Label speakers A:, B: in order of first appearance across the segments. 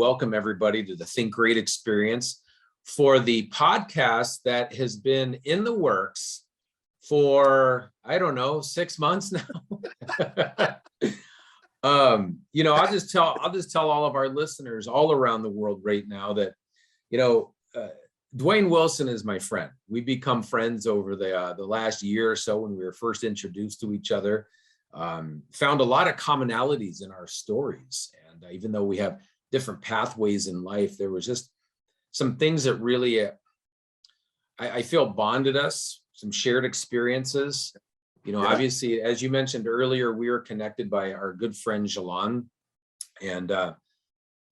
A: welcome everybody to the Think Great experience for the podcast that has been in the works for, I don't know, 6 months now. I'll just tell all of our listeners all around the world right now that, Dwayne Wilson is my friend. We become friends over the last year or so when we were first introduced to each other. Found a lot of commonalities in our stories. And even though we have different pathways in life, there was just some things that really, I feel bonded us, some shared experiences. Obviously, as you mentioned earlier, we were connected by our good friend Jalon, and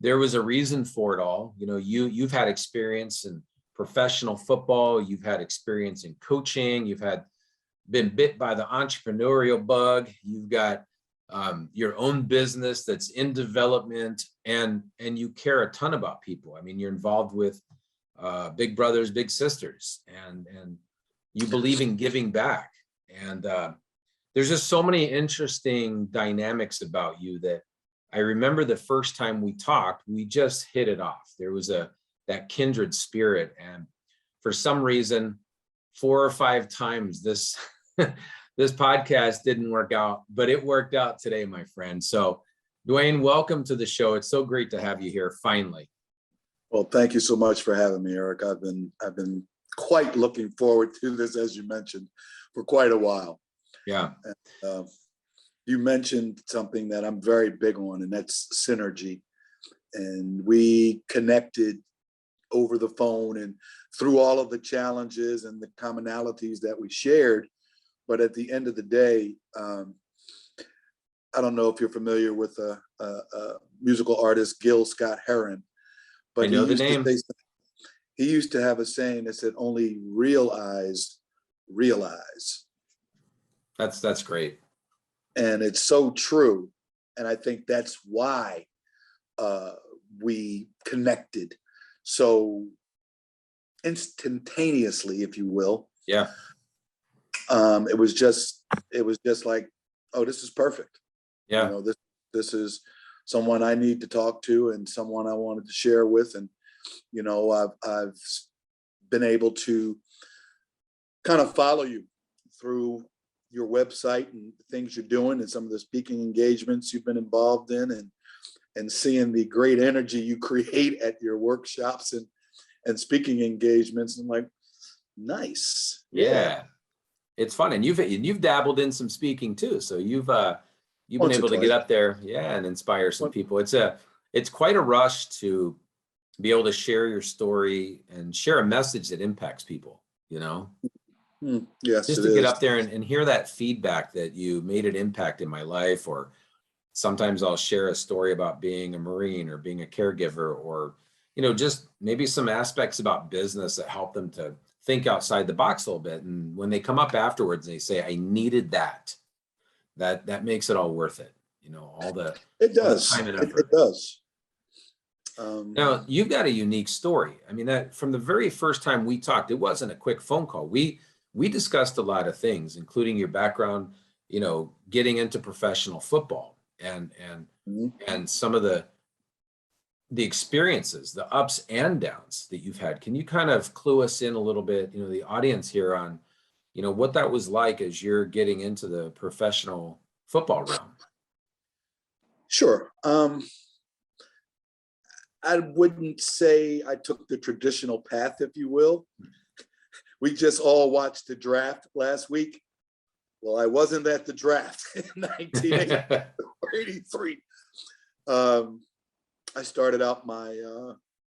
A: there was a reason for it all. You've had experience in professional football, you've had experience in coaching, you've been bit by the entrepreneurial bug, you've got your own business that's in development, and you care a ton about people. I mean, you're involved with big brothers, big sisters, and you believe in giving back. And there's just so many interesting dynamics about you that I remember the first time we talked, we just hit it off. There was that kindred spirit. And for some reason, 4 or 5 times this podcast didn't work out, but it worked out today, my friend. So Dwayne, welcome to the show. It's so great to have you here finally.
B: Well, thank you so much for having me, Erik. I've been quite looking forward to this, as you mentioned, for quite a while.
A: Yeah.
B: And, you mentioned something that I'm very big on, and that's synergy. And we connected over the phone and through all of the challenges and the commonalities that we shared. But at the end of the day, I don't know if you're familiar with a musical artist, Gil Scott-Heron, but
A: I know the name.
B: He used to have a saying that said, "Only real eyes realize."
A: That's great.
B: And it's so true. And I think that's why we connected so instantaneously, if you will.
A: Yeah.
B: It was just like, oh, this is perfect.
A: Yeah.
B: This is someone I need to talk to and someone I wanted to share with. And, I've been able to kind of follow you through your website and the things you're doing and some of the speaking engagements you've been involved in, and seeing the great energy you create at your workshops and speaking engagements. I'm like, nice.
A: Yeah. It's fun. And you've dabbled in some speaking too. So you've been able to get up there, and inspire some people. It's quite a rush to be able to share your story and share a message that impacts people,
B: Yes,
A: just to get up there and hear that feedback that you made an impact in my life. Or sometimes I'll share a story about being a Marine or being a caregiver, or, just maybe some aspects about business that help them to think outside the box a little bit. And when they come up afterwards, they say, I needed that makes it all worth it.
B: It does.
A: All the time and effort.
B: It does.
A: Now, you've got a unique story. I mean, that from the very first time we talked, it wasn't a quick phone call. We discussed a lot of things, including your background, getting into professional football and some of the experiences, the ups and downs that you've had. Can you kind of clue us in a little bit, the audience here on, what that was like as you're getting into the professional football realm?
B: Sure. I wouldn't say I took the traditional path, if you will. We just all watched the draft last week. Well, I wasn't at the draft in 1983. I started out my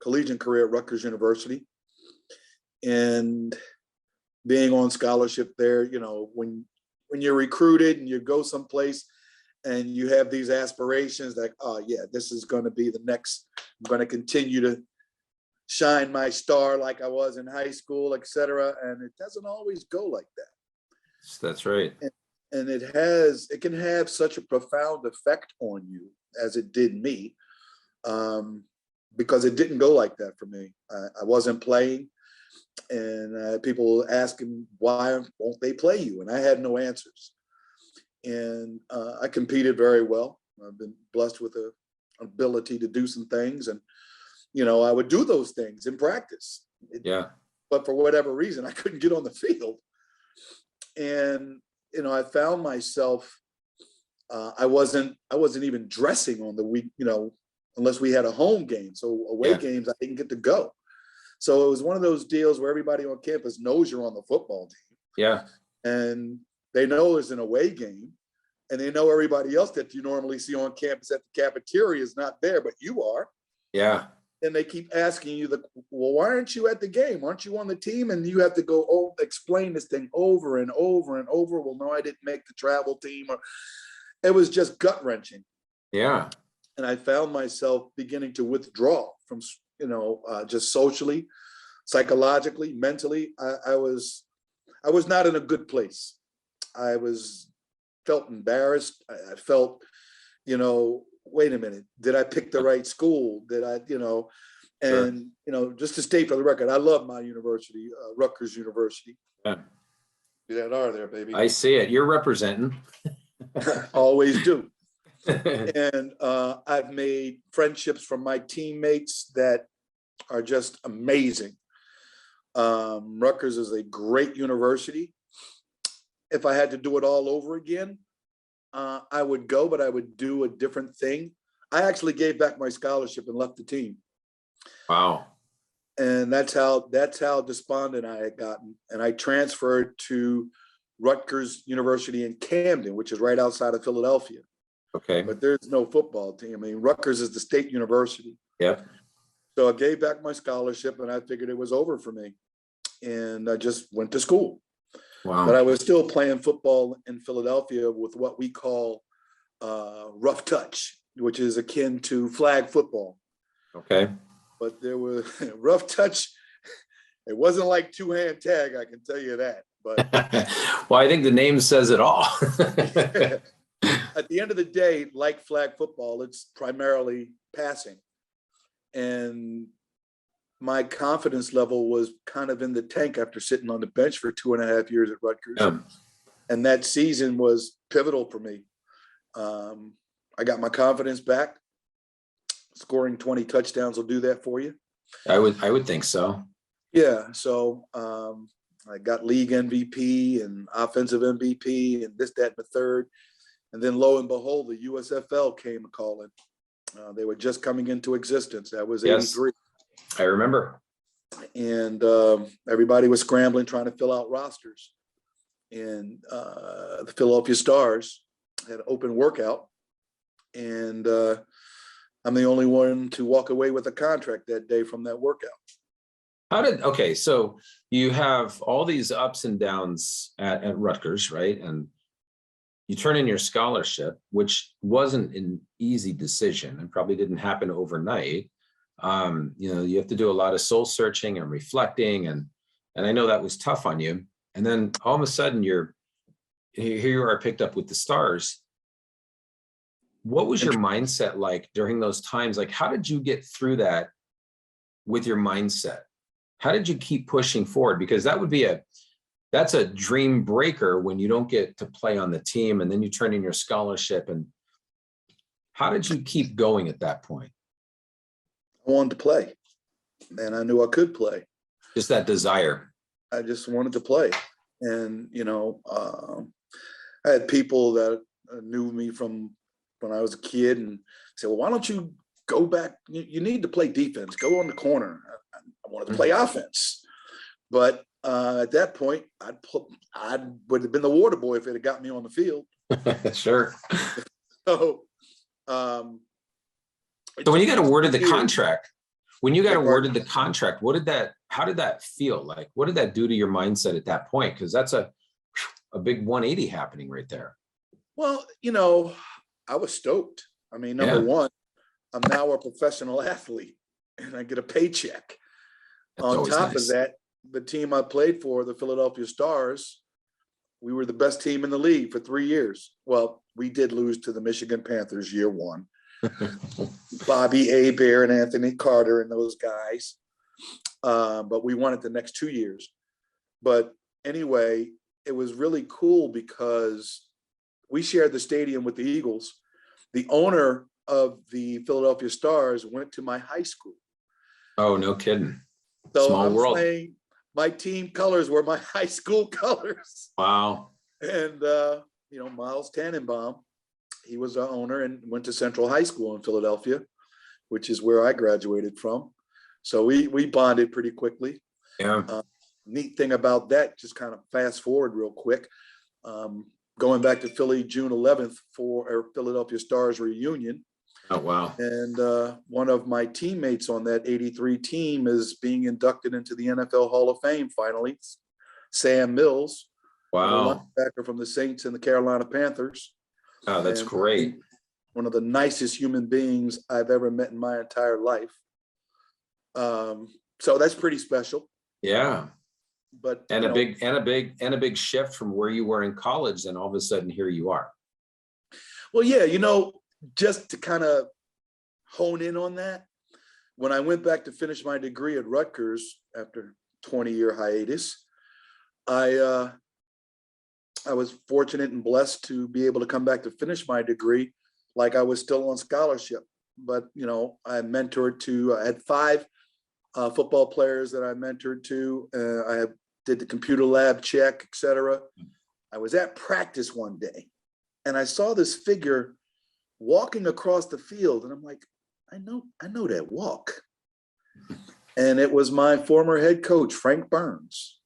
B: collegiate career at Rutgers University, and being on scholarship there, when you're recruited and you go someplace and you have these aspirations like, oh yeah, this is going to be the next, I'm going to continue to shine my star like I was in high school, etc. And it doesn't always go like that.
A: That's right.
B: And it can have such a profound effect on you as it did me, because it didn't go like that for me. I wasn't playing, and people asking, why won't they play you? And I had no answers. And I competed very well. I've been blessed with a ability to do some things. And, you know, I would do those things in practice.
A: Yeah.
B: But for whatever reason, I couldn't get on the field. And, you know, I found myself, I wasn't even dressing on the week, you know, unless we had a home game. So away games, I didn't get to go. So it was one of those deals where everybody on campus knows you're on the football team.
A: Yeah.
B: And they know it's an away game. And they know everybody else that you normally see on campus at the cafeteria is not there, but you are.
A: Yeah.
B: And they keep asking you, well, why aren't you at the game? Aren't you on the team? And you have to go explain this thing over and over and over. Well, no, I didn't make the travel team. It was just gut wrenching.
A: Yeah.
B: And I found myself beginning to withdraw from, you know, just socially, psychologically, mentally. I was not in a good place. I felt embarrassed. I felt, you know, wait a minute, did I pick the right school? Did I, you know, and,
A: Sure.
B: you know, just to state for the record, I love my university, Rutgers University.
A: Yeah.
B: You that are there, baby.
A: I see it. You're representing.
B: Always do. And I've made friendships from my teammates that are just amazing. Rutgers is a great university. If I had to do it all over again, I would go, but I would do a different thing. I actually gave back my scholarship and left the team.
A: Wow.
B: And that's how despondent I had gotten. And I transferred to Rutgers University in Camden, which is right outside of Philadelphia.
A: Okay.
B: But there's no football team. I mean, Rutgers is the state university.
A: Yep.
B: So I gave back my scholarship and I figured it was over for me. And I just went to school.
A: Wow.
B: But I was still playing football in Philadelphia with what we call rough touch, which is akin to flag football.
A: Okay.
B: But there was rough touch. It wasn't like two-hand tag, I can tell you that. But
A: well, I think the name says it all.
B: at the end of the day, like flag football, it's primarily passing. And my confidence level was kind of in the tank after sitting on the bench for 2.5 years at Rutgers. And that season was pivotal for me. I got my confidence back. Scoring 20 touchdowns will do that for you.
A: I would think so.
B: Yeah. So I got league MVP and offensive MVP and this, that, and the third. And then lo and behold, the USFL came calling. They were just coming into existence. That was 83.
A: I remember.
B: And everybody was scrambling, trying to fill out rosters. And the Philadelphia Stars had an open workout. And I'm the only one to walk away with a contract that day from that workout.
A: Okay, so you have all these ups and downs at Rutgers, right? And you turn in your scholarship, which wasn't an easy decision and probably didn't happen overnight. You know, you have to do a lot of soul searching and reflecting, and I know that was tough on you. And then all of a sudden here you are picked up with the Stars. What was your mindset like during those times? Like, how did you get through that with your mindset? How did you keep pushing forward? Because that's a dream breaker when you don't get to play on the team and then you turn in your scholarship. And how did you keep going at that point?
B: I wanted to play, and I knew I could play.
A: Just that desire.
B: I just wanted to play. And, you know, I had people that knew me from when I was a kid and said, well, why don't you go back? You need to play defense. Go on the corner. I wanted to play offense. But at that point, I would have been the water boy if it had got me on the field.
A: Sure.
B: So,
A: so when you got awarded the contract, how did that feel like? What did that do to your mindset at that point? Because that's a big 180 happening right there.
B: Well, you know, I was stoked. I mean, number one, I'm now a professional athlete and I get a paycheck.
A: That's
B: On top
A: nice.
B: of that, the team I played for, the Philadelphia Stars, we were the best team in the league for 3 years. Well, we did lose to the Michigan Panthers year one. Bobby Hebert and Anthony Carter and those guys. But we won it the next 2 years. But anyway, it was really cool because we shared the stadium with the Eagles. The owner of the Philadelphia Stars went to my high school.
A: Oh, no kidding.
B: So
A: Small
B: I'm
A: world.
B: playing, my team colors were my high school colors.
A: Wow.
B: And, Miles Tannenbaum, he was the owner and went to Central High School in Philadelphia, which is where I graduated from. So we bonded pretty quickly.
A: Yeah.
B: Neat thing about that, just kind of fast forward real quick, going back to Philly, June 11th for our Philadelphia Stars reunion.
A: Oh, wow.
B: And one of my teammates on that 83 team is being inducted into the NFL Hall of Fame finally, Sam Mills,
A: Wow.
B: linebacker from the Saints and the Carolina Panthers.
A: Oh, that's
B: And
A: great.
B: one of the nicest human beings I've ever met in my entire life. So that's pretty special.
A: Yeah.
B: But
A: And a big shift from where you were in college, and all of a sudden here you are.
B: Well, yeah, just to kind of hone in on that, when I went back to finish my degree at Rutgers after 20-year hiatus, I was fortunate and blessed to be able to come back to finish my degree like I was still on scholarship. But, I had 5 football players that I mentored to. I did the computer lab check, et cetera. I was at practice one day and I saw this figure walking across the field. And I'm like, I know that walk. And it was my former head coach, Frank Burns,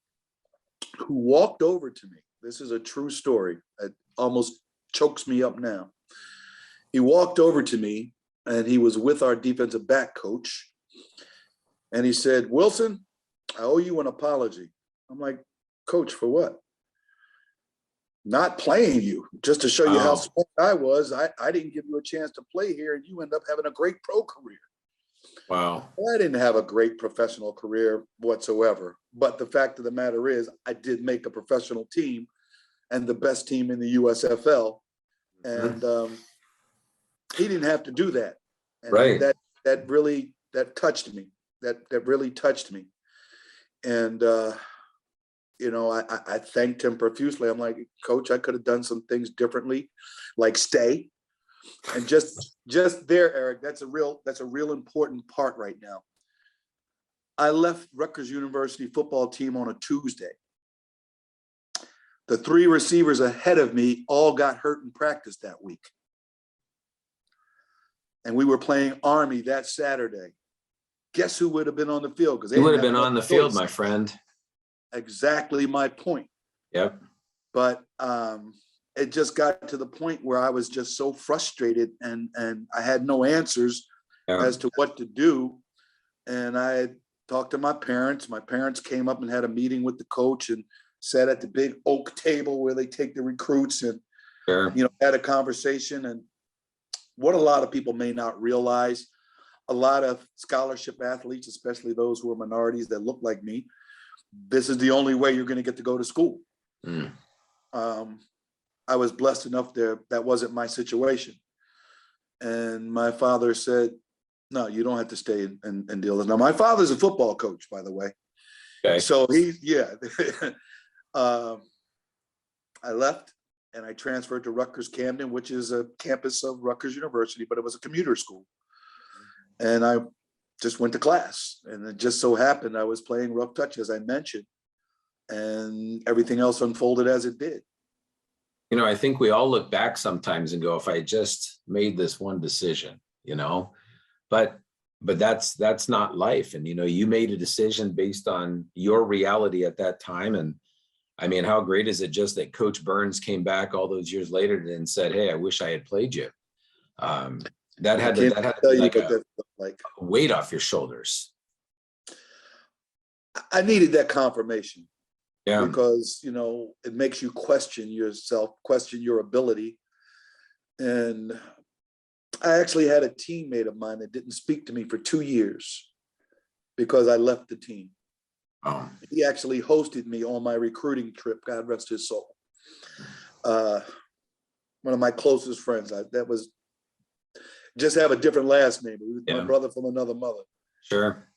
B: who walked over to me. This is a true story. It almost chokes me up now. He walked over to me and he was with our defensive back coach. And he said, "Wilson, I owe you an apology." I'm like, "Coach, for what?" "Not playing you, just to show you how smart I was. I didn't give you a chance to play here and you end up having a great pro career."
A: Wow.
B: Well, I didn't have a great professional career whatsoever. But the fact of the matter is I did make a professional team and the best team in the USFL. And he didn't have to do that. And
A: Right.
B: that really touched me. That really touched me. And, I thanked him profusely. I'm like, "Coach, I could have done some things differently, like stay." And just there, Erik, that's a real important part right now. I left Rutgers University football team on a Tuesday. The 3 receivers ahead of me all got hurt in practice that week. And we were playing Army that Saturday. Guess who would have been on the field? Because
A: You would have been on the field, my friend.
B: Exactly my point.
A: Yep.
B: But it just got to the point where I was just so frustrated and I had no answers as to what to do. And I had talked to my parents. My parents came up and had a meeting with the coach and sat at the big oak table where they take the recruits and, had a conversation. And what a lot of people may not realize, a lot of scholarship athletes, especially those who are minorities that look like me, this is the only way you're going to get to go to school. I was blessed enough that wasn't my situation. And my father said, "No, you don't have to stay and deal with it." Now, my father's a football coach, by the way.
A: Okay.
B: So I left and I transferred to Rutgers Camden, which is a campus of Rutgers University, but it was a commuter school. And I just went to class, and it just so happened I was playing rough touch, as I mentioned, and everything else unfolded as it did.
A: I think we all look back sometimes and go, if I just made this one decision, but that's not life. And, you made a decision based on your reality at that time. And I mean, how great is it just that Coach Burns came back all those years later and said, "Hey, I wish I had played you." That had to be like a weight off your shoulders.
B: I needed that confirmation.
A: Yeah.
B: Because, it makes you question yourself, question your ability. And I actually had a teammate of mine that didn't speak to me for 2 years because I left the team.
A: Oh.
B: He actually hosted me on my recruiting trip, God rest his soul. One of my closest friends, that was just have a different last name. He was my brother from another mother.
A: Sure.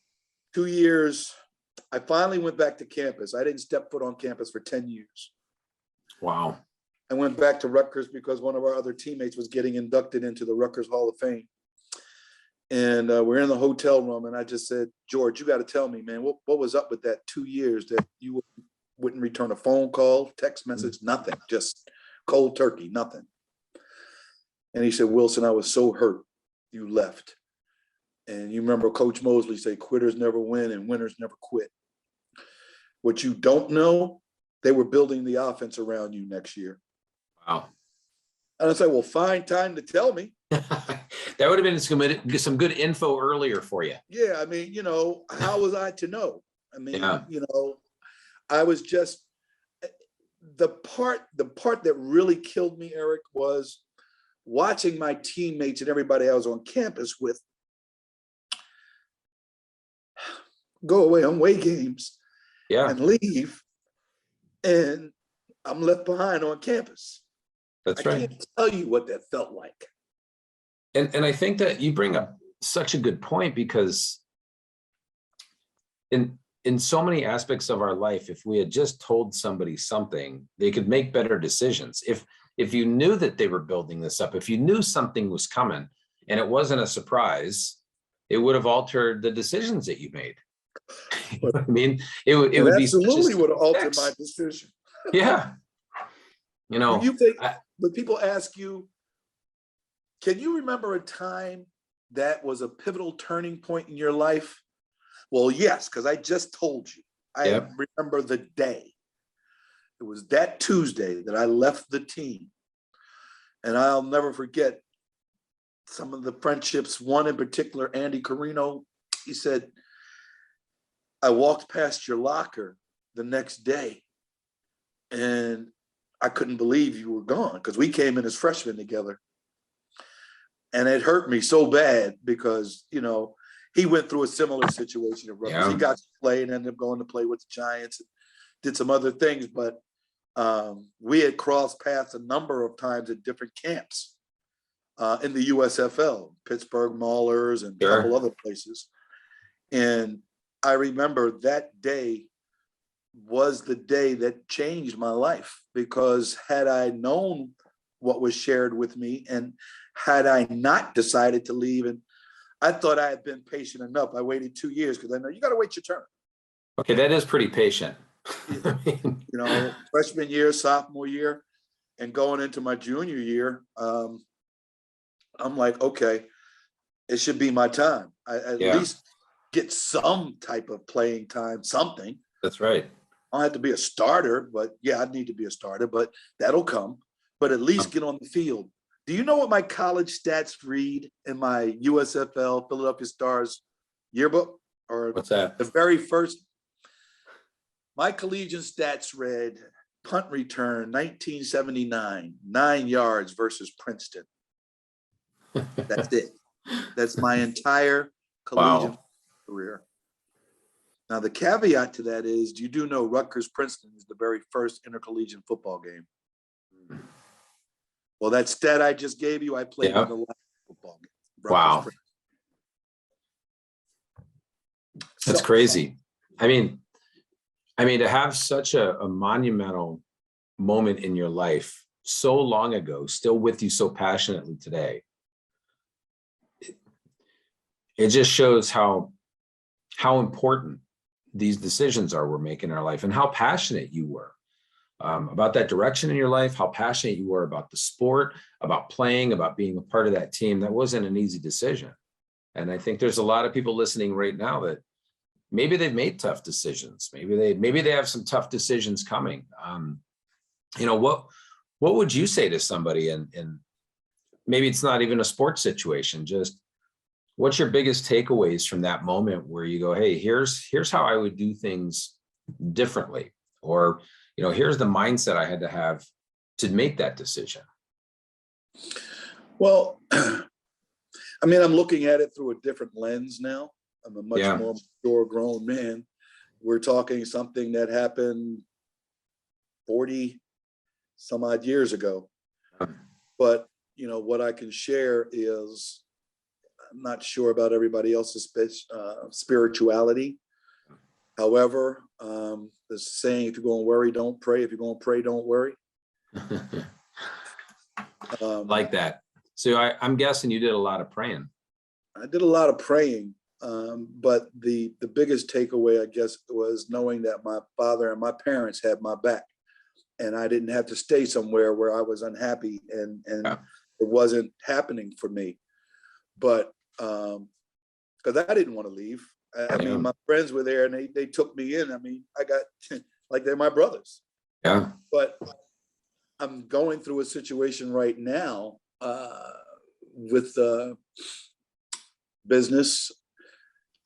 B: 2 years. I finally went back to campus. I didn't step foot on campus for 10 years.
A: Wow.
B: I went back to Rutgers because one of our other teammates was getting inducted into the Rutgers Hall of Fame. And we're in the hotel room, and I just said, George, you got to tell me, man, what was up with that 2 years that you wouldn't return a phone call, text message, nothing, just cold turkey, nothing. And he said, Wilson, I was so hurt you left. And you remember Coach Mosley say, quitters never win and winners never quit. What you don't know, they were building the offense around you next year.
A: Wow.
B: And I said, well, find time to tell me.
A: That would have been some good info earlier for you.
B: Yeah, I mean, how was I to know? I mean,
A: Yeah.
B: I was just the part that really killed me, Erik, was watching my teammates and everybody I was on campus with go away on away games and leave, and I'm left behind on campus.
A: That's
B: I
A: right.
B: can't tell you what that felt like.
A: And I think that you bring up such a good point, because in so many aspects of our life, if we had just told somebody something, they could make better decisions. If you knew that they were building this up, if you knew something was coming and it wasn't a surprise, it would have altered the decisions that you made. You know what I mean? It would be
B: absolutely would have altered my decision.
A: Yeah.
B: When you think, when people ask you, can you remember a time that was a pivotal turning point in your life? Well, yes, because I just told you. I remember the day. It was that Tuesday that I left the team. And I'll never forget some of the friendships. One in particular, Andy Carino, he said, I walked past your locker the next day and I couldn't believe you were gone, because we came in as freshmen together. And it hurt me so bad because, he went through a similar situation at Rutgers. He got to play and ended up going to play with the Giants and did some other things. But we had crossed paths a number of times at different camps in the USFL, Pittsburgh Maulers and a couple other places. And I remember that day was the day that changed my life, because had I known what was shared with me, and had I not decided to leave, and I thought I had been patient enough. I waited 2 years because I know you got to wait your turn.
A: Okay, that is pretty patient.
B: Freshman year, sophomore year, and going into my junior year, I'm like, okay, it should be my time. I at least get some type of playing time, something.
A: That's right.
B: I don't have to be a starter, but I need to be a starter, but that'll come. But at least get on the field. Do you know what my college stats read in my USFL Philadelphia Stars yearbook? Or
A: what's that?
B: The very first, my collegiate stats read punt return 1979, 9 yards versus Princeton. That's it. That's my entire collegiate career. Now, the caveat to that is, you do know Rutgers Princeton is the very first intercollegiate football game. Well, that stat I just gave you, I played in the last football game.
A: Wow. That's crazy. I mean, to have such a monumental moment in your life so long ago, still with you so passionately today, it just shows how important these decisions we're making in our life, and how passionate you were about that direction in your life, how passionate you were about the sport, about playing, about being a part of that team. That wasn't an easy decision. And I think there's a lot of people listening right now that maybe they've made tough decisions. Maybe they have some tough decisions coming. What would you say to somebody, and maybe it's not even a sports situation, just what's your biggest takeaways from that moment where you go, hey, here's how I would do things differently, or here's the mindset I had to have to make that decision?
B: Well, I'm looking at it through a different lens now. I'm a much more mature, grown man. We're talking something that happened 40 some odd years ago. But, what I can share is, I'm not sure about everybody else's spirituality. However, there's a saying, if you're going to worry, don't pray. If you're going to pray, don't worry.
A: Like that. So I'm guessing you did a lot of praying.
B: I did a lot of praying, but the biggest takeaway, I guess, was knowing that my father and my parents had my back, and I didn't have to stay somewhere where I was unhappy and
A: Yeah.
B: it wasn't happening for me. But because I didn't want to leave. I mean, my friends were there and they took me in. I mean, I got like they're my brothers.
A: Yeah.
B: But I'm going through a situation right now with business.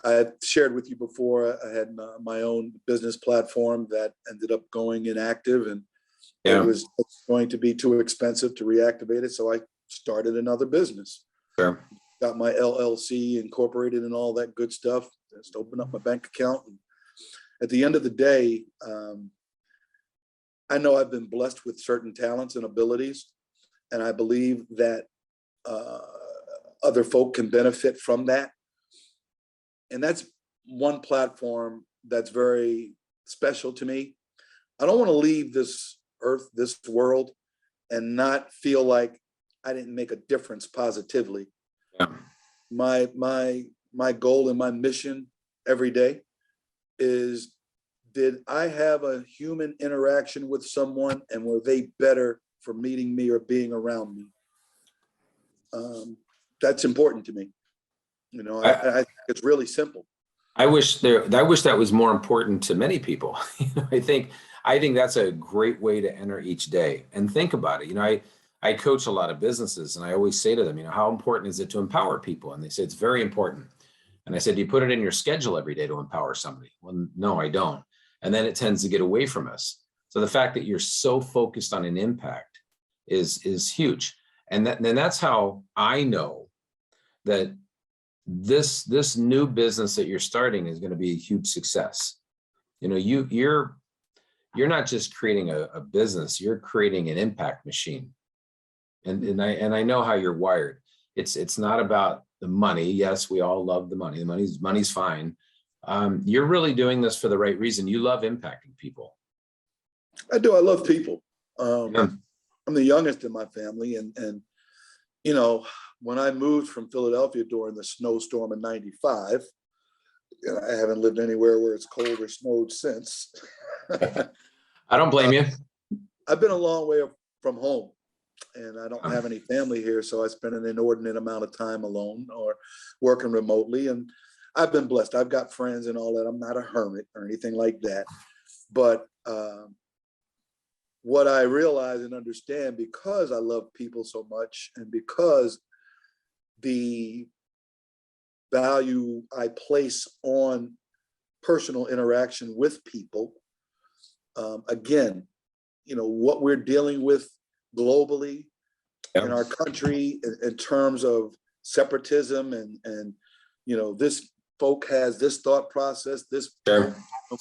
B: I had shared with you before, I had my own business platform that ended up going inactive, and it was going to be too expensive to reactivate it. So I started another business.
A: Sure.
B: Got my LLC incorporated and all that good stuff. Just opened up my bank account. And at the end of the day, I know I've been blessed with certain talents and abilities, and I believe that other folk can benefit from that. And that's one platform that's very special to me. I don't want to leave this earth, this world, and not feel like I didn't make a difference positively.
A: Yeah.
B: My goal and my mission every day is, did I have a human interaction with someone, and were they better for meeting me or being around me? That's important to me. You know, I think it's really simple.
A: I wish that was more important to many people. I think that's a great way to enter each day and think about it. You know, I coach a lot of businesses, and I always say to them, you know, how important is it to empower people? And they say it's very important. And I said, do you put it in your schedule every day to empower somebody? Well, no, I don't. And then it tends to get away from us. So the fact that you're so focused on an impact is huge. And then that's how I know that this new business that you're starting is going to be a huge success. You know, you're not just creating a business, you're creating an impact machine. And I know how you're wired. It's not about the money. Yes, we all love the money. The money's fine. You're really doing this for the right reason. You love impacting people.
B: I do. I love people. I'm the youngest in my family, and you know, when I moved from Philadelphia during the snowstorm in '95, I haven't lived anywhere where it's cold or snowed since.
A: I don't blame you.
B: I've been a long way from home, and I don't have any family here, so I spend an inordinate amount of time alone or working remotely. And I've been blessed. I've got friends and all that. I'm not a hermit or anything like that. But what I realize and understand, because I love people so much, and because the value I place on personal interaction with people, again, you know, what we're dealing with globally in our country in terms of separatism and you know, this folk has this thought process, this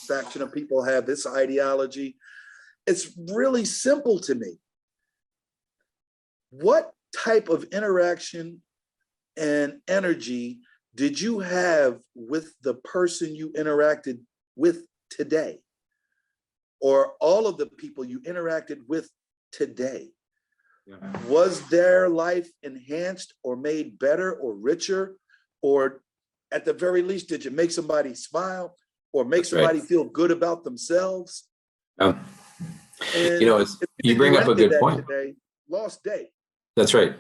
B: faction of people have this ideology. It's really simple to me. What type of interaction and energy did you have with the person you interacted with today, or all of the people you interacted with today? Was their life enhanced or made better or richer, or at the very least, did you make somebody smile or make somebody feel good about themselves?
A: You know, you bring up a good point.
B: Today, lost day.
A: That's right.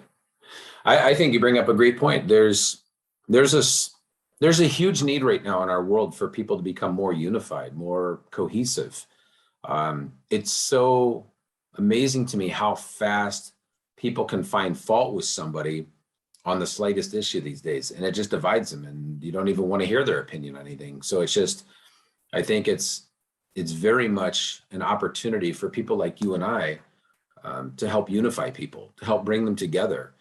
A: I think you bring up a great point. There's a huge need right now in our world for people to become more unified, more cohesive. It's so amazing to me how fast people can find fault with somebody on the slightest issue these days, and it just divides them, and you don't even want to hear their opinion on anything. So it's just, I think it's very much an opportunity for people like you and I to help unify people, to help bring them together.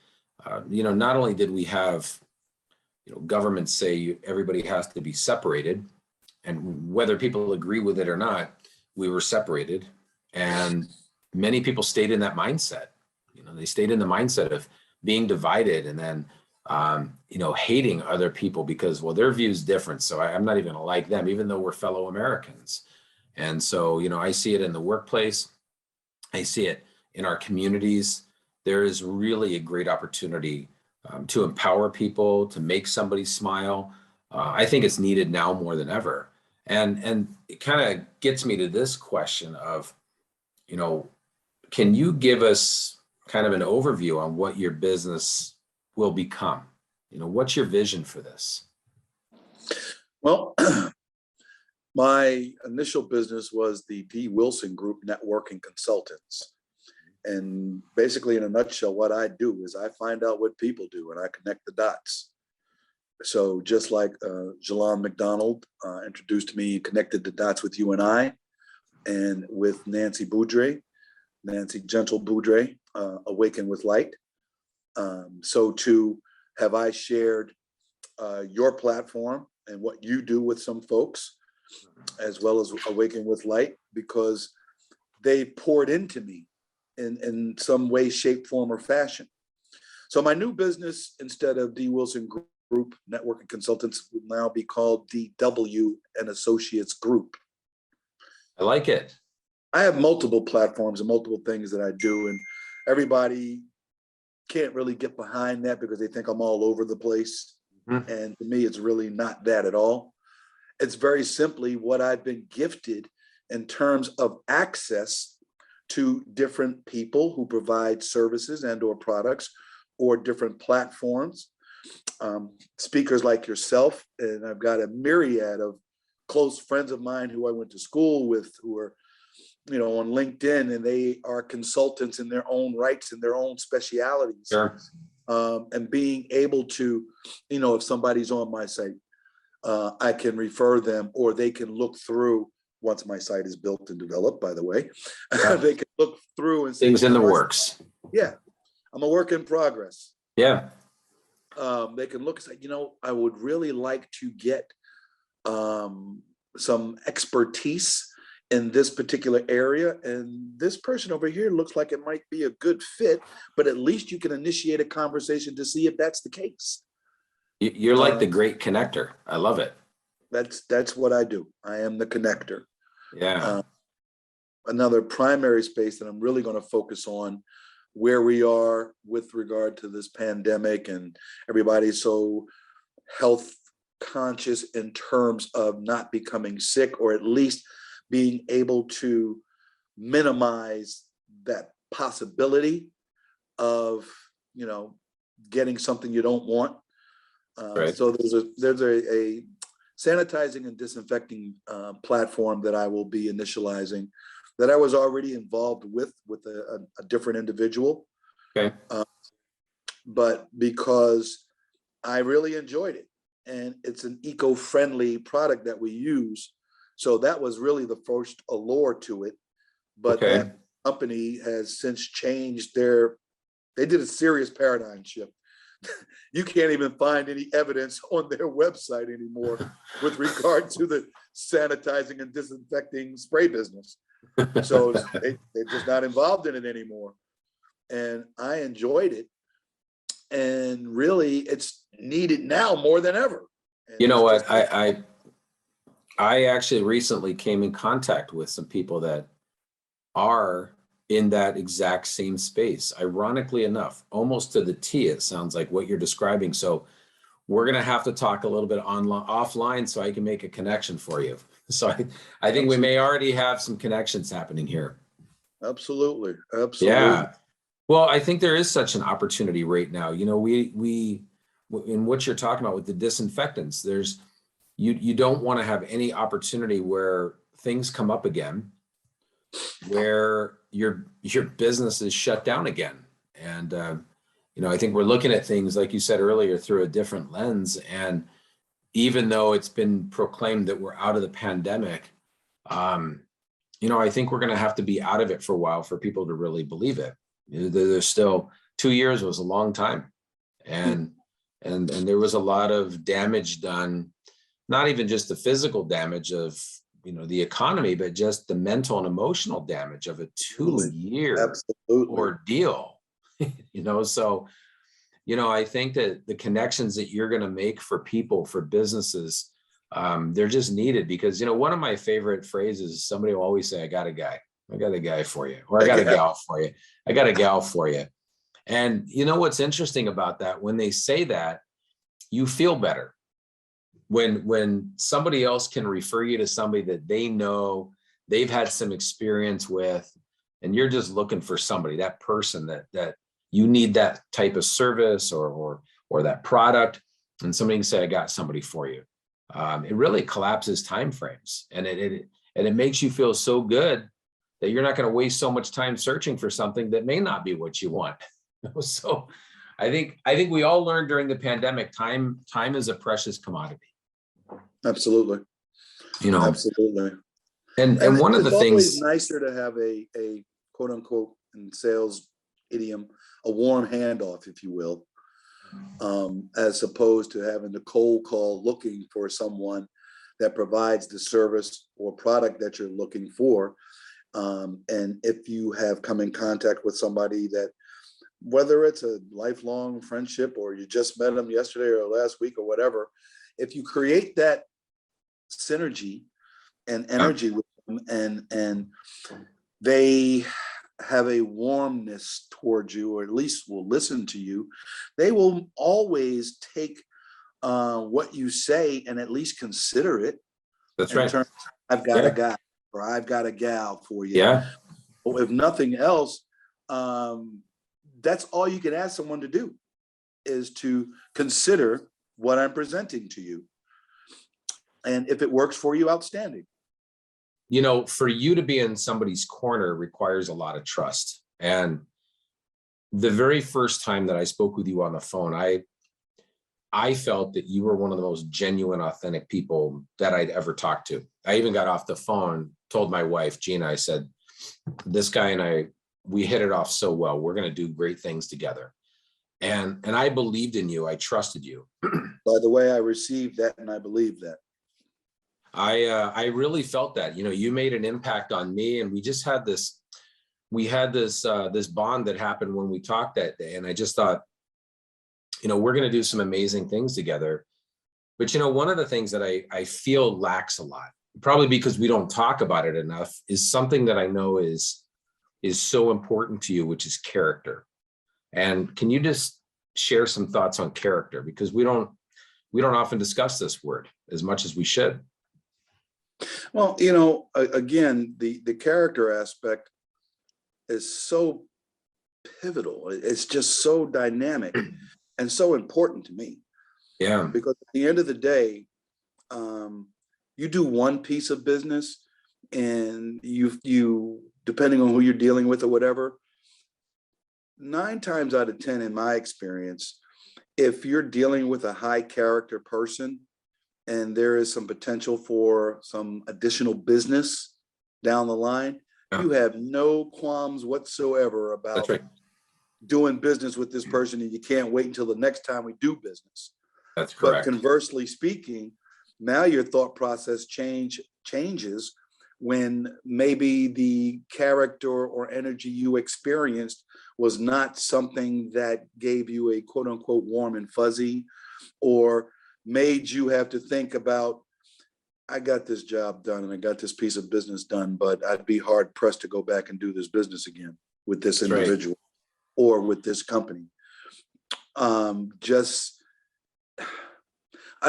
A: You know, not only did we have, you know, governments say everybody has to be separated, and whether people agree with it or not, we were separated, and many people stayed in that mindset. You know, they stayed in the mindset of being divided, and then you know, hating other people because, well, their view is different, so I'm not even gonna like them, even though we're fellow Americans. And so, you know, I see it in the workplace, I see it in our communities, there is really a great opportunity to empower people, to make somebody smile. I think it's needed now more than ever. And it kind of gets me to this question of, you know, can you give us kind of an overview on what your business will become? You know, what's your vision for this?
B: Well, my initial business was the D. Wilson Group Networking Consultants. And basically, in a nutshell, what I do is I find out what people do and I connect the dots. So just like Jalon McDonald introduced me, connected the dots with you and I, and with Nancy Gentle Boudre, Awaken with Light. So too have I shared your platform and what you do with some folks, as well as Awaken with Light, because they poured into me in some way, shape, form, or fashion. So my new business, instead of D. Wilson Group Networking Consultants, will now be called DW and Associates Group.
A: I like it.
B: I have multiple platforms and multiple things that I do, and everybody can't really get behind that because they think I'm all over the place. Mm-hmm. And to me, it's really not that at all. It's very simply what I've been gifted in terms of access to different people who provide services and or products or different platforms, speakers like yourself. And I've got a myriad of close friends of mine who I went to school with, who are, you know, on LinkedIn, and they are consultants in their own rights and their own specialities.
A: Sure.
B: And being able to, you know, if somebody's on my site, I can refer them, or they can look through, once my site is built and developed, by the way, they can look through and see
A: things in the works.
B: Yeah, I'm a work in progress.
A: Yeah.
B: They can look and say, you know, I would really like to get some expertise in this particular area, and this person over here looks like it might be a good fit, but at least you can initiate a conversation to see if that's the case.
A: You're like the great connector. I love it.
B: That's what I do. I am the connector.
A: Yeah.
B: Another primary space that I'm really going to focus on, where we are with regard to this pandemic, and everybody's so health conscious in terms of not becoming sick, or at least being able to minimize that possibility of, you know, getting something you don't want.
A: Right.
B: So there's a sanitizing and disinfecting platform that I will be initializing, that I was already involved with a different individual.
A: Okay.
B: But because I really enjoyed it, and it's an eco-friendly product that we use. So that was really the first allure to it. But that company has since changed they did a serious paradigm shift. You can't even find any evidence on their website anymore with regard to the sanitizing and disinfecting spray business. So they're just not involved in it anymore. And I enjoyed it. And really, it's needed now more than ever. And
A: you know what? I actually recently came in contact with some people that are in that exact same space. Ironically enough, almost to the T, it sounds like what you're describing. So we're going to have to talk a little bit offline so I can make a connection for you. So I think we may already have some connections happening here.
B: Absolutely.
A: Yeah. Well, I think there is such an opportunity right now. You know, we in what you're talking about with the disinfectants, you don't want to have any opportunity where things come up again, where your business is shut down again. And you know, I think we're looking at things, like you said earlier, through a different lens. And even though it's been proclaimed that we're out of the pandemic, you know, I think we're going to have to be out of it for a while for people to really believe it. There's still 2 years was a long time, and there was a lot of damage done, not even just the physical damage of, you know, the economy, but just the mental and emotional damage of a 2-year ordeal. You know, so, you know, I think that the connections that you're going to make for people, for businesses, they're just needed, because, you know, one of my favorite phrases, somebody will always say, I got a guy for you, or I got a gal for you. I got a gal for you. And you know what's interesting about that? When they say that, you feel better. When somebody else can refer you to somebody that they know, they've had some experience with, and you're just looking for somebody, that person that you need that type of service or that product, and somebody can say, I got somebody for you. It really collapses timeframes, and it makes you feel so good that you're not going to waste so much time searching for something that may not be what you want. So I think we all learned during the pandemic, time is a precious commodity.
B: Absolutely. Absolutely.
A: And one of the
B: things, it's always nicer to have a quote unquote, in sales idiom, a warm handoff, if you will, as opposed to having the cold call looking for someone that provides the service or product that you're looking for. And if you have come in contact with somebody that, whether it's a lifelong friendship or you just met them yesterday or last week or whatever, if you create that synergy and energy with them, and they have a warmness towards you, or at least will listen to you, they will always take what you say and at least consider it.
A: That's right.
B: I've got a guy or I've got a gal for you.
A: Yeah.
B: Or if nothing else, that's all you can ask someone to do, is to consider what I'm presenting to you. And if it works for you, outstanding.
A: For you to be in somebody's corner requires a lot of trust. And the very first time that I spoke with you on the phone, I felt that you were one of the most genuine, authentic people that I'd ever talked to. I even got off the phone, told my wife, Gina, I said, this guy and we hit it off so well. We're going to do great things together. And I believed in you. I trusted you.
B: By the way, I received that and I believe that.
A: I really felt that, you made an impact on me, and we just had this bond that happened when we talked that day. And I just thought, we're going to do some amazing things together. But, one of the things that I feel lacks a lot, probably because we don't talk about it enough, is something that I know is so important to you, which is character. And can you just share some thoughts on character? Because we don't often discuss this word as much as we should.
B: Well, again, the character aspect is so pivotal. It's just so dynamic and so important to me.
A: Yeah.
B: Because at the end of the day, you do one piece of business, and you depending on who you're dealing with or whatever, 9 times out of 10 in my experience, if you're dealing with a high character person and there is some potential for some additional business down the line, you have no qualms whatsoever about doing business with this person, and you can't wait until the next time we do business.
A: That's correct.
B: But conversely speaking, now your thought process changes when maybe the character or energy you experienced was not something that gave you a quote unquote warm and fuzzy, or made you have to think about, I got this job done and I got this piece of business done, but I'd be hard pressed to go back and do this business again with this individual or with this company. I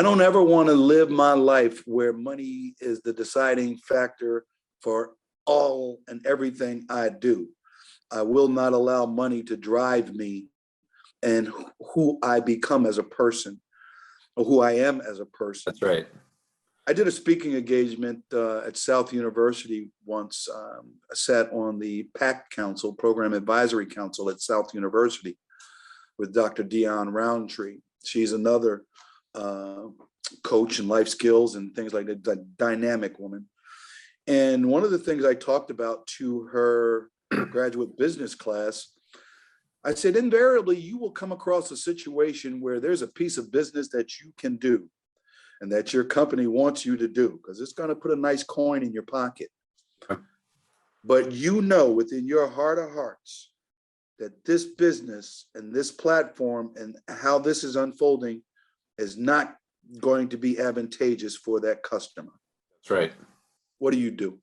B: don't ever want to live my life where money is the deciding factor for all and everything I do. I will not allow money to drive me and who I become as a person, or who I am as a person.
A: That's right.
B: I did a speaking engagement at South University once. I sat on the PAC Council, Program Advisory Council at South University, with Dr. Dion Roundtree. She's another coach in life skills and things like that, a dynamic woman. And one of the things I talked about to her graduate business class, I said, invariably, you will come across a situation where there's a piece of business that you can do and that your company wants you to do, because it's going to put a nice coin in your pocket. But within your heart of hearts that this business and this platform and how this is unfolding is not going to be advantageous for that customer.
A: That's right.
B: What do you do?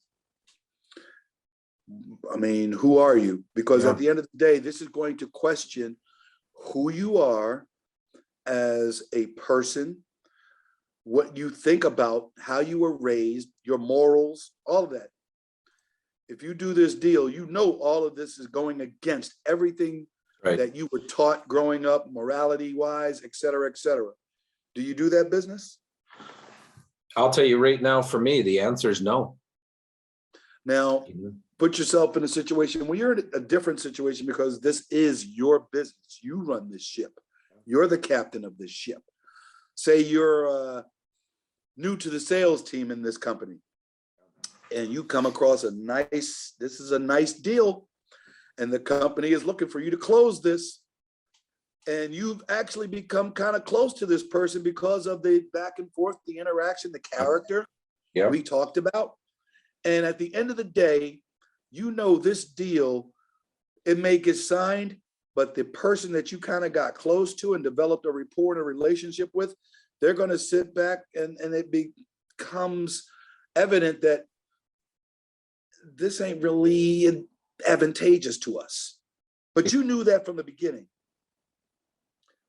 B: I mean, who are you? Because at the end of the day, this is going to question who you are as a person, what you think about, how you were raised, your morals, all of that. If you do this deal, you know all of this is going against everything
A: Right.
B: that you were taught growing up, morality wise, et cetera, et cetera. Do you do that business?
A: I'll tell you right now, for me, the answer is no.
B: Now, put yourself in a situation where you're in a different situation, because this is your business. You run this ship. You're the captain of this ship. Say you're new to the sales team in this company, and you come across this is a nice deal, and the company is looking for you to close this. And you've actually become kind of close to this person because of the back and forth, the interaction, the character we talked about. And at the end of the day, you know this deal, it may get signed, but the person that you kind of got close to and developed a rapport and a relationship with, they're going to sit back, and it becomes evident that this ain't really advantageous to us. But you knew that from the beginning.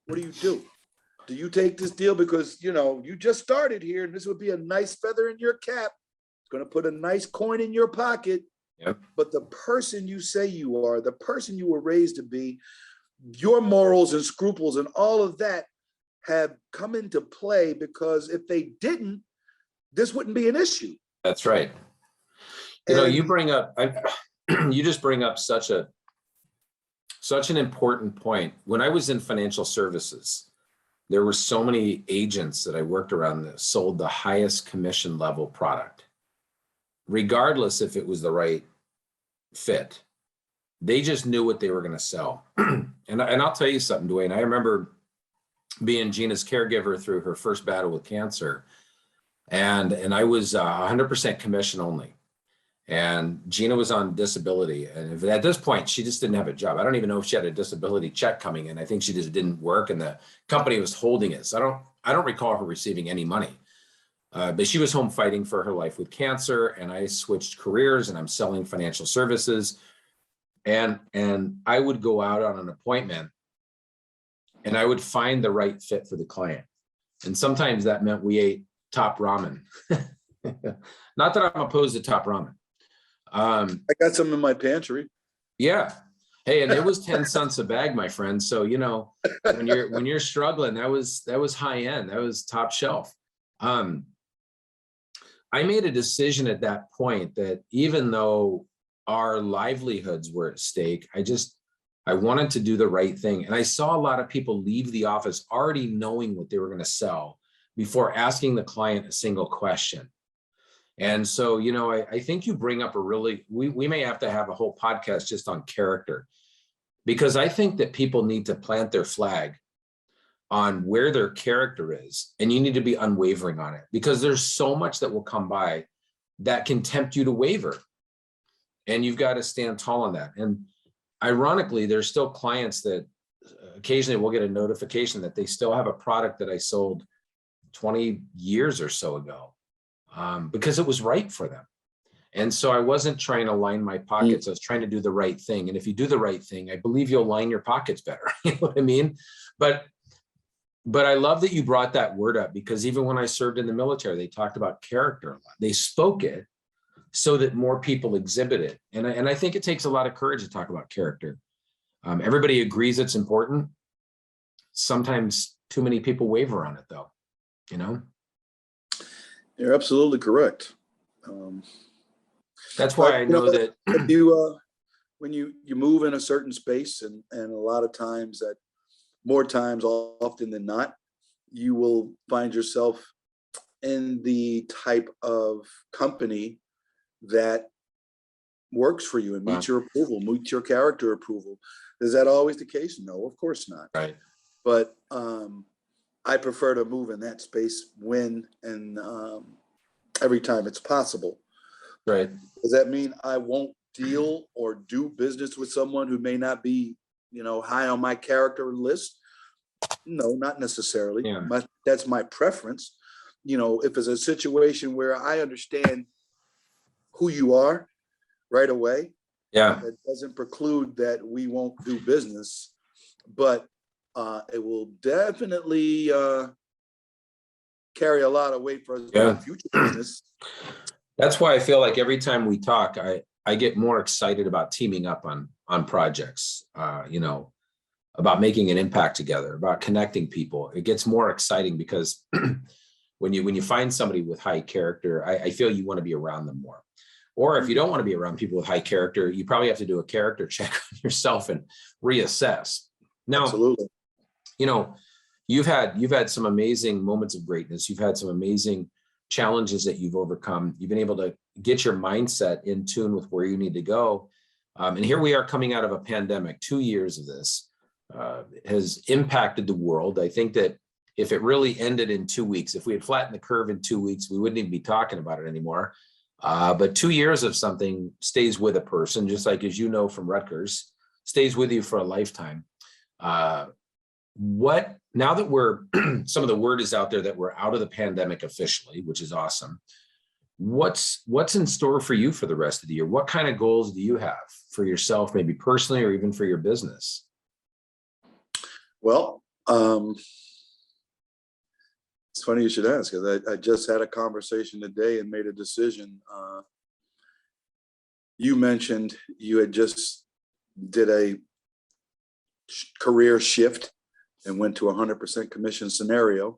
B: What do? Do you take this deal because, you just started here and this would be a nice feather in your cap? It's going to put a nice coin in your pocket.
A: Yep.
B: But the person you say you are, the person you were raised to be, your morals and scruples and all of that have come into play, because if they didn't, this wouldn't be an issue.
A: That's right. You bring up, you just bring up such an important point. When I was in financial services, there were so many agents that I worked around that sold the highest commission level product, regardless if it was the right fit. They just knew what they were going to sell. And I'll tell you something, Dwayne. I remember being Gina's caregiver through her first battle with cancer, and I was 100% commission only. And Gina was on disability. And at this point, she just didn't have a job. I don't even know if she had a disability check coming in. I think she just didn't work, and the company was holding it. So I don't recall her receiving any money. But she was home fighting for her life with cancer, and I switched careers, and I'm selling financial services. And I would go out on an appointment, and I would find the right fit for the client. And sometimes that meant we ate top ramen. Not that I'm opposed to top ramen.
B: I got some in my pantry.
A: Yeah. Hey, and it was 10 cents a bag, my friend. So, when you're struggling, that was high end. That was top shelf. I made a decision at that point that even though our livelihoods were at stake, I wanted to do the right thing. And I saw a lot of people leave the office already knowing what they were going to sell before asking the client a single question. And so, I think you bring up we may have to have a whole podcast just on character, because I think that people need to plant their flag on where their character is, and you need to be unwavering on it, because there's so much that will come by that can tempt you to waver, and you've got to stand tall on that. And ironically, there's still clients that occasionally will get a notification that they still have a product that I sold 20 years or so ago, because it was right for them. And so I wasn't trying to line my pockets. I was trying to do the right thing. And if you do the right thing, I believe you'll line your pockets better. You know what I mean? But I love that you brought that word up, because even when I served in the military, they talked about character a lot. They spoke it so that more people exhibit it. And I think it takes a lot of courage to talk about character. Everybody agrees it's important. Sometimes too many people waver on it, though.
B: You're absolutely correct.
A: That's why I know that
B: when you move in a certain space, and a lot of times, more times often than not, you will find yourself in the type of company that works for you and meets your approval, meets your character approval. Is that always the case? No, of course not.
A: Right.
B: But I prefer to move in that space when and every time it's possible.
A: Right.
B: Does that mean I won't deal or do business with someone who may not be, high on my character list? No, not necessarily.
A: Yeah.
B: That's my preference. If it's a situation where I understand who you are right away,
A: yeah,
B: it doesn't preclude that we won't do business. But it will definitely carry a lot of weight for us
A: Yeah.
B: in future business.
A: That's why I feel like every time we talk, I get more excited about teaming up on projects, about making an impact together, about connecting people. It gets more exciting because when you find somebody with high character, I feel you want to be around them more. Or if you don't want to be around people with high character, you probably have to do a character check on yourself and reassess. Now,
B: Absolutely.
A: You've had some amazing moments of greatness. You've had some amazing challenges that you've overcome. You've been able to get your mindset in tune with where you need to go. And here we are coming out of a pandemic. 2 years of this has impacted the world. I think that if it really ended in 2 weeks, if we had flattened the curve in 2 weeks, we wouldn't even be talking about it anymore. But 2 years of something stays with a person, just like, as you know, from Rutgers, stays with you for a lifetime. Now that some of the word is out there that we're out of the pandemic officially, which is awesome. What's in store for you for the rest of the year? What kind of goals do you have for yourself, maybe personally, or even for your business?
B: Well, it's funny you should ask, because I just had a conversation today and made a decision. You mentioned you had just did a career shift and went to 100% commission scenario.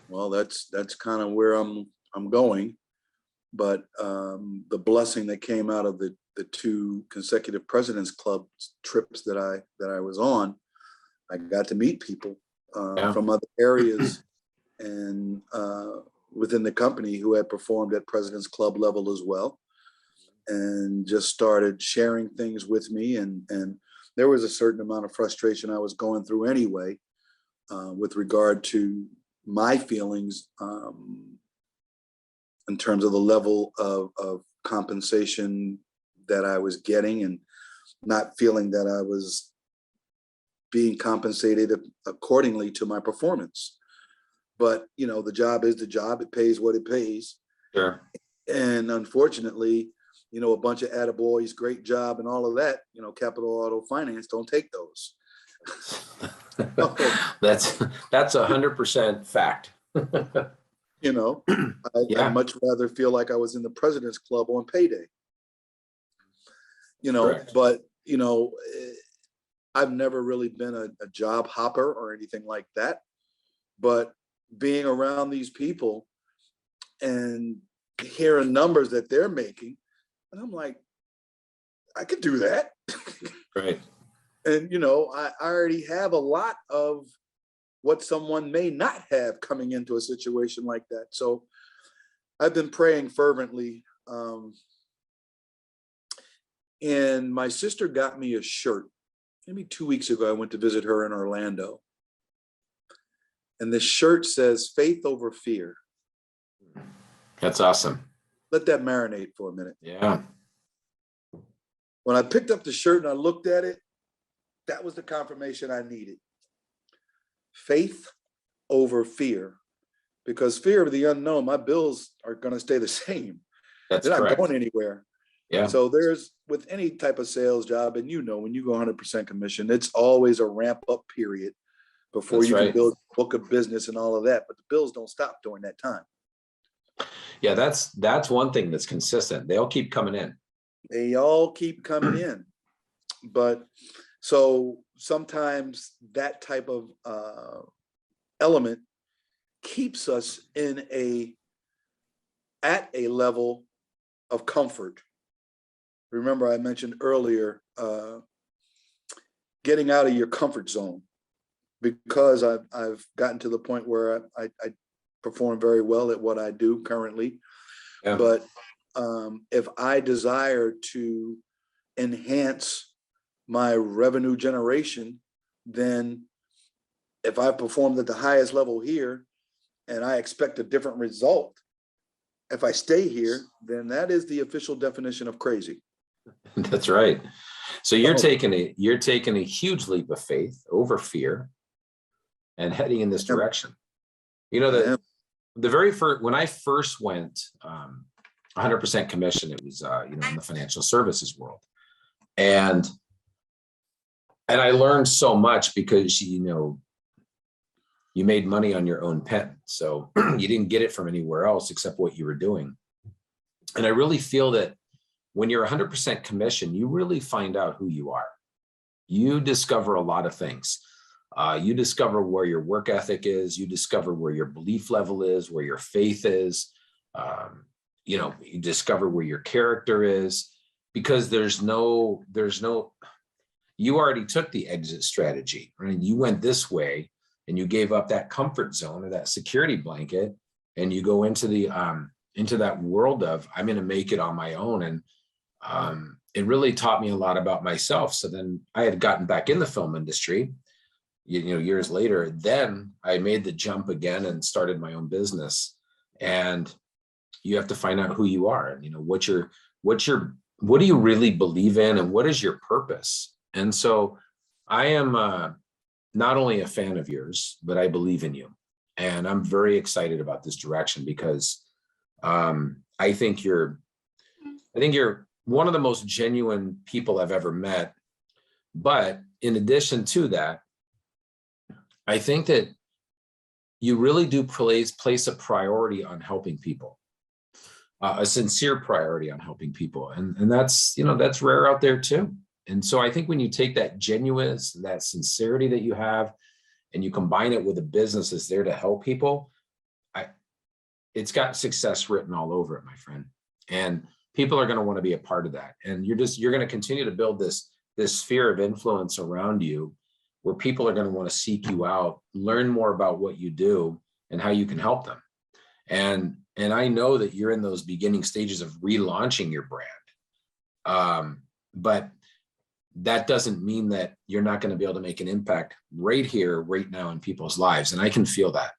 B: Well, that's kind of where I'm going. But the blessing that came out of the 2 consecutive President's Club trips that I was on, I got to meet people from other areas and within the company who had performed at President's Club level as well, and just started sharing things with me. And there was a certain amount of frustration I was going through anyway, with regard to my feelings in terms of the level of compensation that I was getting, and not feeling that I was being compensated accordingly to my performance. But, the job is the job. It pays what it pays.
A: Sure. And
B: unfortunately, a bunch of attaboys, great job and all of that, Capital Auto Finance don't take those.
A: That's 100% fact.
B: I'd much rather feel like I was in the President's Club on payday.
A: Correct.
B: But, I've never really been a job hopper or anything like that. But being around these people and hearing numbers that they're making, and I'm like, I could do that.
A: Right.
B: And, I already have a lot of what someone may not have coming into a situation like that. So I've been praying fervently. And my sister got me a shirt. Maybe 2 weeks ago, I went to visit her in Orlando. And the shirt says, "Faith over fear."
A: That's awesome.
B: Let that marinate for a minute.
A: Yeah.
B: When I picked up the shirt and I looked at it, that was the confirmation I needed. Faith over fear. Because fear of the unknown, my bills are going to stay the same.
A: That's
B: They're not
A: correct.
B: going anywhere.
A: Yeah.
B: So there's, with any type of sales job, and when you go 100% commission, it's always a ramp up period before
A: That's
B: you
A: right.
B: can build a book of business and all of that. But the bills don't stop during that time.
A: Yeah, that's one thing that's consistent. They all keep coming in.
B: They all keep coming in. But so sometimes that type of element keeps us at a level of comfort. Remember, I mentioned earlier, getting out of your comfort zone, because I've gotten to the point where I perform very well at what I do currently. Yeah. But if I desire to enhance my revenue generation, then if I performed at the highest level here and I expect a different result, if I stay here, then that is the official definition of crazy.
A: That's right. So you're taking a huge leap of faith over fear and heading in this direction. The very first, when I first went 100% commission, it was in the financial services world. And And I learned so much because, you know, you made money on your own pen. So you didn't get it from anywhere else except what you were doing. And I really feel that when you're 100% commission, you really find out who you are. You discover a lot of things. You discover where your work ethic is. You discover where your belief level is, where your faith is. You know, you discover where your character is, because there's no, you already took the exit strategy, right? You went this way and you gave up that comfort zone or that security blanket, and you go into the, into that world of, I'm going to make it on my own. And it really taught me a lot about myself. So then I had gotten back in the film industry, you know, years later. Then I made the jump again and started my own business. And you have to find out who you are, and, you know, what do you really believe in, and what is your purpose? And so I am not only a fan of yours, but I believe in you. And I'm very excited about this direction, because I think you're one of the most genuine people I've ever met. But in addition to that, I think that you really do place a priority on helping people, a sincere priority on helping people. And that's, you know, that's rare out there too. And so I think when you take that genuineness, that sincerity that you have, and you combine it with a business that's there to help people, it's got success written all over it, my friend. And people are going to want to be a part of that. And you're going to continue to build this sphere of influence around you, where people are going to want to seek you out, learn more about what you do and how you can help them. And I know that you're in those beginning stages of relaunching your brand. But that doesn't mean that you're not going to be able to make an impact right here, right now in people's lives. And I can feel that.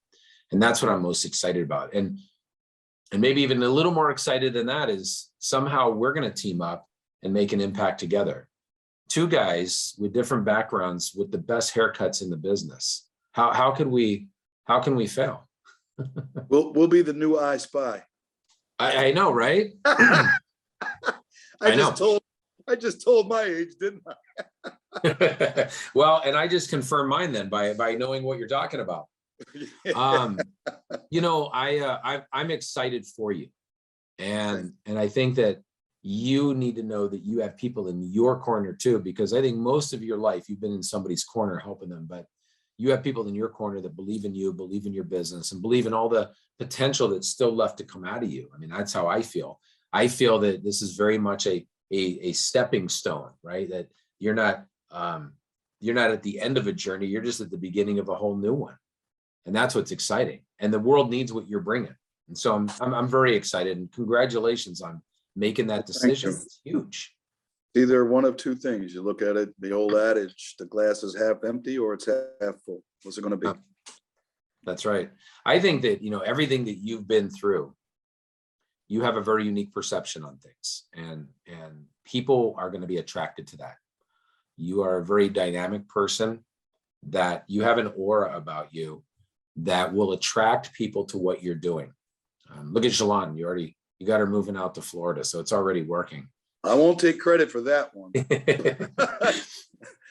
A: And that's what I'm most excited about. And maybe even a little more excited than that is somehow we're going to team up and make an impact together. Two guys with different backgrounds with the best haircuts in the business. How can we fail?
B: We'll be the new I Spy.
A: I know, right?
B: I just told my age, didn't I?
A: Well, and I just confirmed mine then by knowing what you're talking about. You know, I'm excited for you, and I think that you need to know that you have people in your corner too, because I think most of your life you've been in somebody's corner helping them, but you have people in your corner that believe in you, believe in your business, and believe in all the potential that's still left to come out of you. I mean, that's how I feel. I feel that this is very much a stepping stone, right? That you're not at the end of a journey. You're just at the beginning of a whole new one. And that's what's exciting. And the world needs what you're bringing. And so I'm very excited, and congratulations on making that decision. It's huge.
B: Either one of two things. You look at it, the old adage, the glass is half empty or it's half full. What's it going to be?
A: That's right. I think that, you know, everything that you've been through, you have a very unique perception on things, and people are going to be attracted to that. You are a very dynamic person, that you have an aura about you that will attract people to what you're doing. Look at Shalon. You got her moving out to Florida, so it's already working.
B: I won't take credit for that one.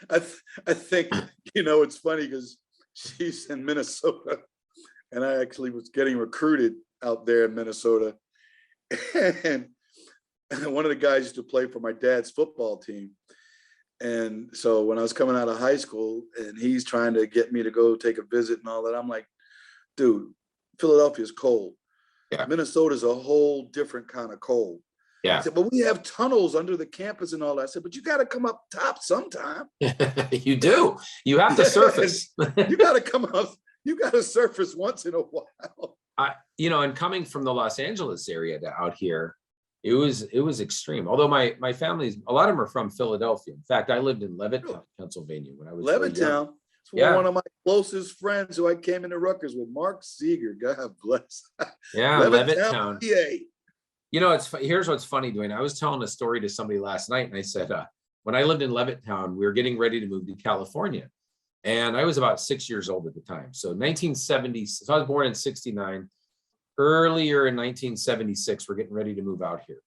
B: I think, you know, it's funny because she's in Minnesota, and I actually was getting recruited out there in Minnesota. And one of the guys used to play for my dad's football team. And so when I was coming out of high school and he's trying to get me to go take a visit and all that, I'm like, dude, Philadelphia's cold. Yeah. Minnesota's a whole different kind of cold. Yeah. I said, but we have tunnels under the campus and all that. I said, but you got to come up top sometime.
A: You do. You have to surface.
B: You got to come up. You got to surface once in a while.
A: You know, and coming from the Los Angeles area to out here, it was extreme. Although my family's, a lot of them are from Philadelphia. In fact, I lived in Levittown, Pennsylvania when I was
B: Levittown. Yeah. One of my closest friends who I came into Rutgers with, Mark Seeger. God bless.
A: Yeah, Levittown. PA. You know, here's what's funny, Dwayne. I was telling a story to somebody last night, and I said, when I lived in Levittown, we were getting ready to move to California. And I was about 6 years old at the time. So 1970, so I was born in 69. Earlier in 1976, we're getting ready to move out here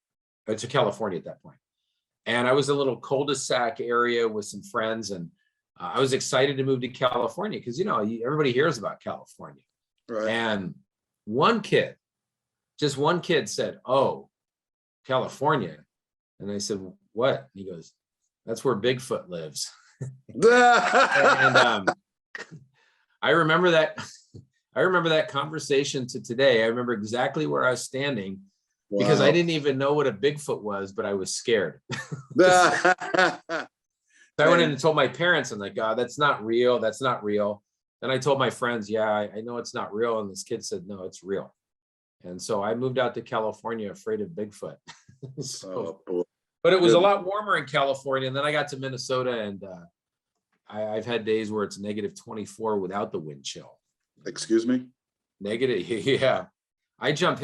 A: to California at that point. And I was in a little cul-de-sac area with some friends, and I was excited to move to California because, everybody hears about California.
B: Right.
A: And just one kid said, "Oh, California." And I said, "What?" And he goes, "That's where Bigfoot lives." And I remember that conversation to today. I remember exactly where I was standing because I didn't even know what a Bigfoot was, but I was scared. So I went in and told my parents, I'm like, "God, that's not real. That's not real." Then I told my friends, "Yeah, I know it's not real." And this kid said, "No, it's real." And so I moved out to California afraid of Bigfoot. But it was a lot warmer in California. And then I got to Minnesota, and I've had days where it's -24 without the wind chill.
B: Excuse me?
A: Negative. Yeah. I jumped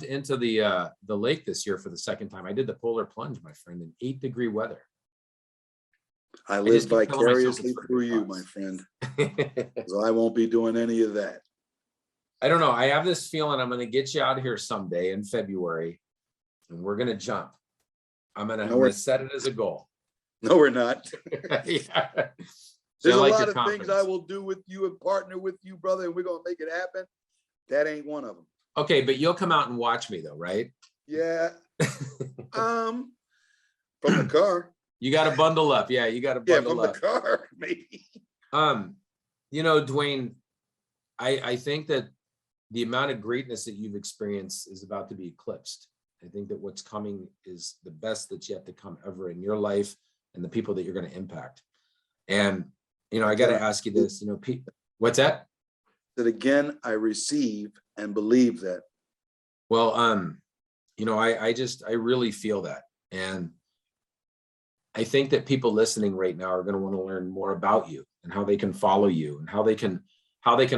A: into the lake this year for the second time. I did the polar plunge, my friend, in 8-degree weather.
B: I live vicariously through you, my friend. So I won't be doing any of that.
A: I don't know. I have this feeling I'm going to get you out here someday in February, and we're going to jump. I'm going to set it as a goal.
B: No, we're not.
A: Yeah.
B: There's a lot of things I will do with you and partner with you, brother, and we're going to make it happen. That ain't one of them.
A: Okay, but you'll come out and watch me though, right?
B: Yeah. From the car.
A: You got to bundle up. Yeah, you got to bundle up.
B: Yeah, from the car, maybe.
A: Dwayne, I think that the amount of greatness that you've experienced is about to be eclipsed. I think that what's coming is the best that's yet to come ever in your life and the people that you're going to impact. And, I got to ask you this, what's that?
B: That again, I receive and believe that.
A: Well, I really feel that. And I think that people listening right now are going to want to learn more about you and how they can follow you and how they can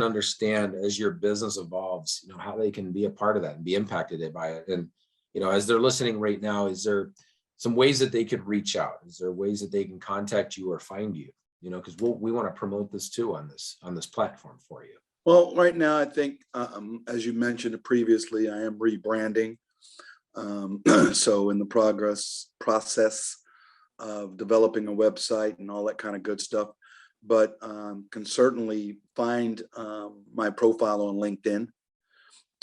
A: understand as your business evolves, how they can be a part of that and be impacted by it. And, as they're listening right now, is there some ways that they could reach out? Is there ways that they can contact you or find you? Because we want to promote this too on this platform for you.
B: Well, right now, I think, as you mentioned previously, I am rebranding. So in the process of developing a website and all that kind of good stuff, but can certainly find my profile on LinkedIn,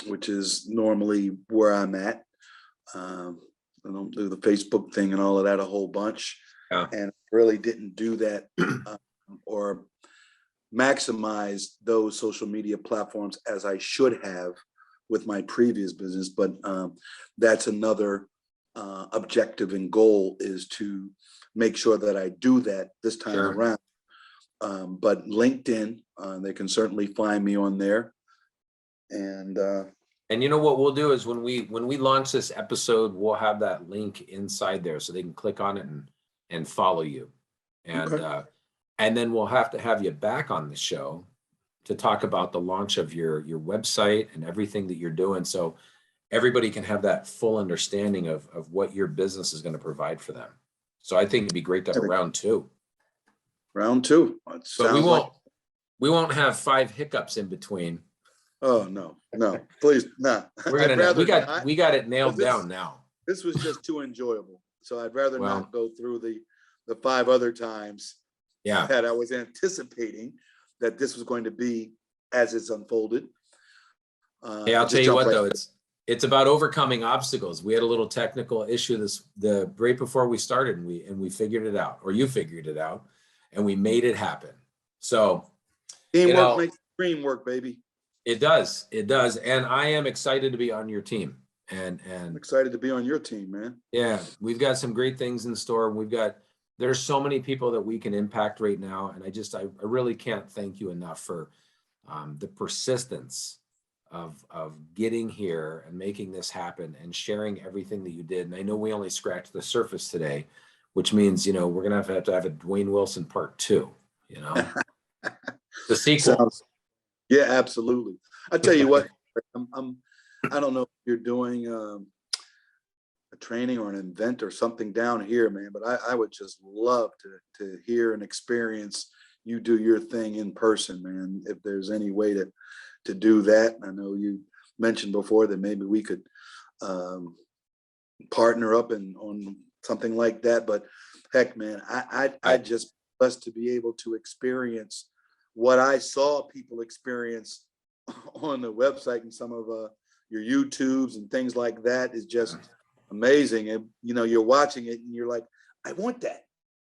B: which is normally where I'm at. I don't do the Facebook thing and all of that a whole bunch.
A: Yeah.
B: And really didn't do that or maximize those social media platforms as I should have with my previous business. But that's another objective and goal, is to make sure that I do that this time around. But LinkedIn, they can certainly find me on there. And
A: what we'll do is when we launch this episode, we'll have that link inside there so they can click on it and follow you. And and then we'll have to have you back on the show to talk about the launch of your website and everything that you're doing, so everybody can have that full understanding of what your business is going to provide for them. So I think it'd be great to have round two.
B: Round two.
A: But we won't have 5 hiccups in between.
B: Oh no, please, no.
A: We got it nailed down now.
B: This was just too enjoyable. So I'd rather not go through the 5 other times that I was anticipating that this was going to be as it's unfolded.
A: Hey, I'll tell you what, though, it's about overcoming obstacles. We had a little technical issue right before we started, and we figured it out, or you figured it out, and we made it happen. So
B: teamwork makes the dream work, baby.
A: It does. And I am excited to be on your team. And
B: I'm excited to be on your team, man.
A: Yeah, we've got some great things in store. There's so many people that we can impact right now. And I really can't thank you enough for the persistence of getting here and making this happen and sharing everything that you did. And I know we only scratched the surface today, which means, we're going to have to have a Dwayne Wilson part 2, the sequel.
B: Yeah, absolutely. I tell you what, I don't know if you're doing a training or an event or something down here, man, but I would just love to hear and experience you do your thing in person, man. If there's any way to do that. I know you mentioned before that maybe we could partner up on something like that, but heck, man, I just blessed to be able to experience what I saw people experience on the website and some of your YouTubes and things like that is just amazing. And you're watching it and you're like, I want that.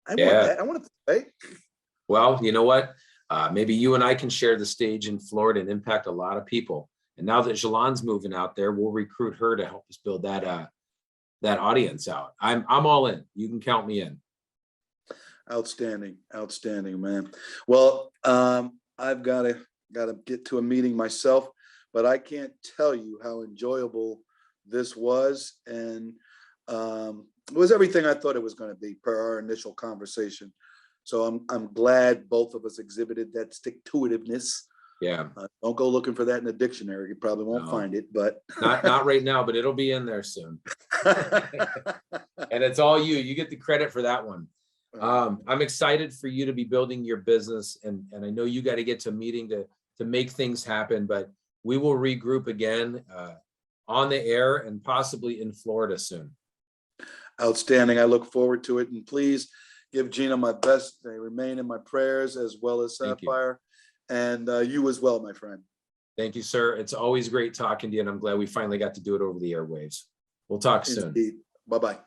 B: I want that. I want to play.
A: Well, you know what? Maybe you and I can share the stage in Florida and impact a lot of people. And now that Jalon's moving out there, we'll recruit her to help us build that audience out. I'm all in. You can count me in.
B: Outstanding, man. Well, I've got to get to a meeting myself, but I can't tell you how enjoyable this was, and it was everything I thought it was going to be per our initial conversation. So I'm glad both of us exhibited that stick-to-itiveness.
A: Yeah.
B: Don't go looking for that in the dictionary. You probably won't find it, but
A: not right now, but it'll be in there soon. And it's all you. You get the credit for that one. I'm excited for you to be building your business, and I know you got to get to a meeting to make things happen, but we will regroup again on the air and possibly in Florida soon.
B: Outstanding. I look forward to it, and please give Gina my best. They remain in my prayers, as well as Sapphire, and you as well, my friend.
A: Thank you, sir. It's always great talking to you, and I'm glad we finally got to do it over the airwaves. We'll talk soon.
B: Bye-bye.